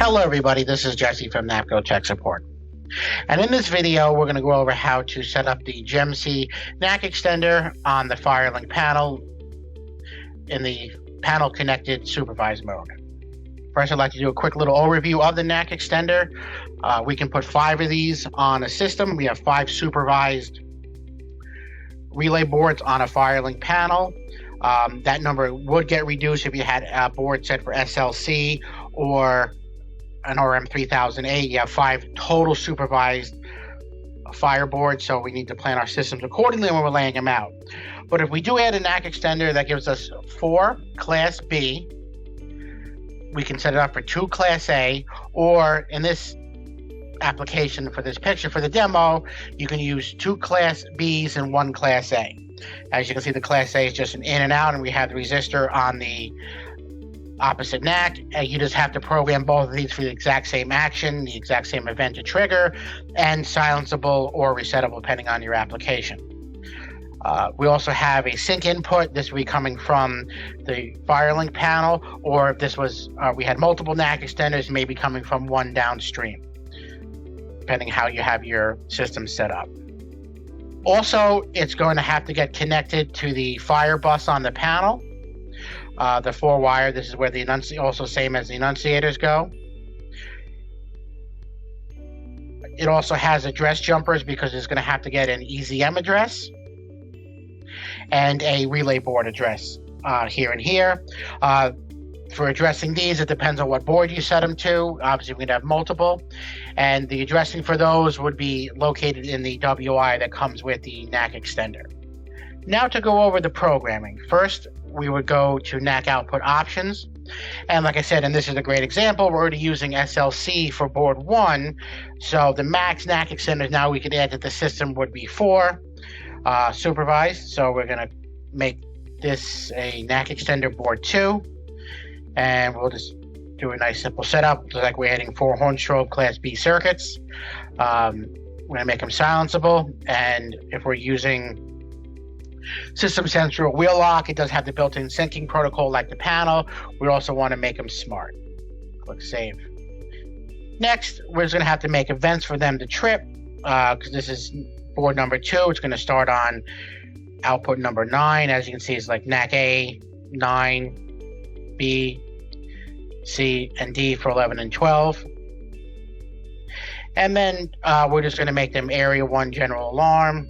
Hello everybody, this is Jesse from NAPCO Tech Support. And in this video, we're going to go over how to set up the GEMC-NAC Extender on the FireLink panel in the panel connected supervised mode. First, I'd like to do a quick little overview of the NAC Extender. We can put 5 of these on a system. We have 5 supervised relay boards on a FireLink panel. That number would get reduced if you had a board set for SLC or an RM3008. You have 5 total supervised fireboards, so we need to plan our systems accordingly when we're laying them out. But if we do add a NAC extender, that gives us 4 Class B. We can set it up for 2 Class A, or in this application for this picture, for the demo, you can use 2 Class Bs and 1 Class A. As you can see, the Class A is just an in and out, and we have the resistor on the opposite NAC. You just have to program both of these for the exact same action, the exact same event to trigger, and silenceable or resettable depending on your application. We also have a sync input. This will be coming from the FireLink panel, or if this was, we had multiple NAC extenders, maybe coming from one downstream, depending how you have your system set up. Also, it's going to have to get connected to the fire bus on the panel. The 4-wire, this is where the also same as the enunciators go. It also has address jumpers because it's going to have to get an EZM address and a relay board address here and here. For addressing these, it depends on what board you set them to. Obviously, we can have multiple. And the addressing for those would be located in the WI that comes with the NAC extender. Now to go over the programming. First, we would go to NAC output options. And like I said, and this is a great example, we're already using SLC for board 1. So the max NAC extenders now we could add to the system would be 4 supervised. So we're going to make this a NAC extender board 2. And we'll just do a nice simple setup. Looks like we're adding 4 Hornstrobe Class B circuits. We're going to make them silenceable. And if we're using System Central wheel lock, it does have the built-in syncing protocol like the panel. We also want to make them smart. Click Save. Next, we're just going to have to make events for them to trip, because this is board number 2. It's going to start on output number 9. As you can see, it's like NAC A, 9, B, C, and D for 11 and 12. And then we're just going to make them Area 1 general alarm,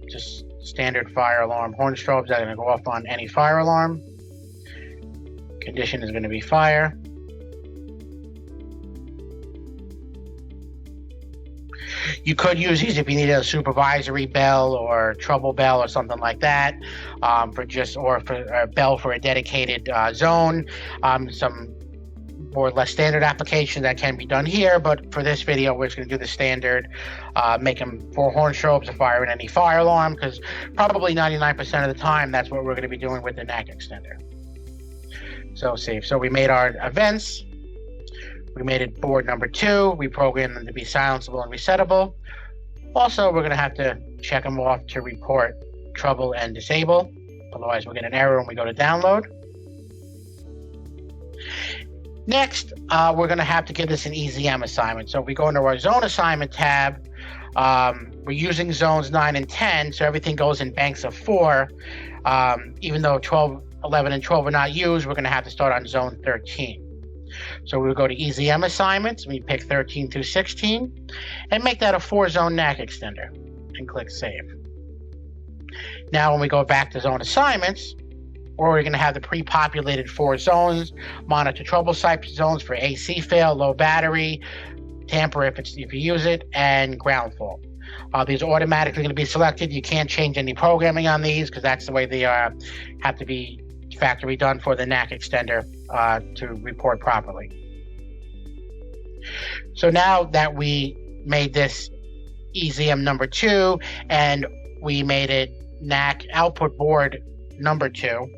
just standard fire alarm Hornstrobes that are going to go off on any fire alarm. Condition is going to be fire. You could use these if you need a supervisory bell or trouble bell or something like that, for a bell for a dedicated zone. Some more or less standard application that can be done here, but for this video, we're just going to do the standard, make them 4 Hornstrobes to fire in any fire alarm, because probably 99% of the time, that's what we're going to be doing with the NAC extender. So save. So we made our events. We made it board number 2. We programmed them to be silenceable and resettable. Also, we're going to have to check them off to report trouble and disable. Otherwise, we'll get an error when we go to download. Next, we're going to have to give this an EZM assignment. So if we go into our zone assignment tab, we're using zones 9 and 10, so everything goes in banks of 4. Even though 12, 11, and 12 are not used, we're going to have to start on zone 13. So we'll go to EZM assignments, we pick 13 through 16, and make that a 4-zone NAC extender, and click Save. Now when we go back to zone assignments, we're going to have the pre-populated 4 zones, monitor trouble site zones for AC fail, low battery, tamper if you use it, and ground fault. These are automatically going to be selected. You can't change any programming on these because that's the way they have to be factory done for the NAC extender to report properly. So now that we made this EZM number 2 and we made it NAC output board number 2,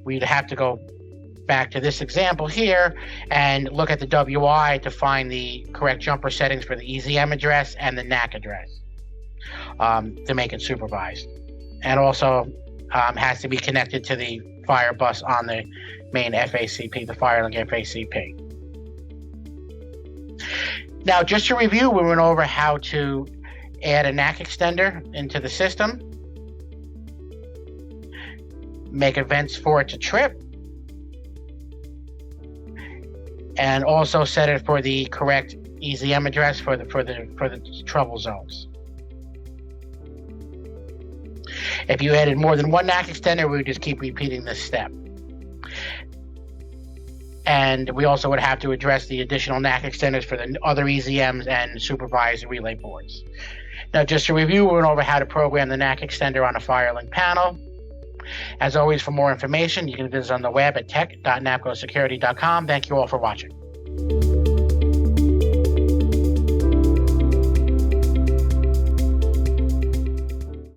we'd have to go back to this example here and look at the WI to find the correct jumper settings for the EZM address and the NAC address to make it supervised. And also has to be connected to the fire bus on the main FACP, the FireLink FACP. Now, just to review, we went over how to add a NAC extender into the system, make events for it to trip, and also set it for the correct EZM address for the trouble zones. If you added more than one NAC extender, we would just keep repeating this step. And we also would have to address the additional NAC extenders for the other EZMs and supervised relay boards. Now, just to review, we went over how to program the NAC extender on a FireLink panel. As always, for more information, you can visit on the web at tech.napcosecurity.com. Thank you all for watching.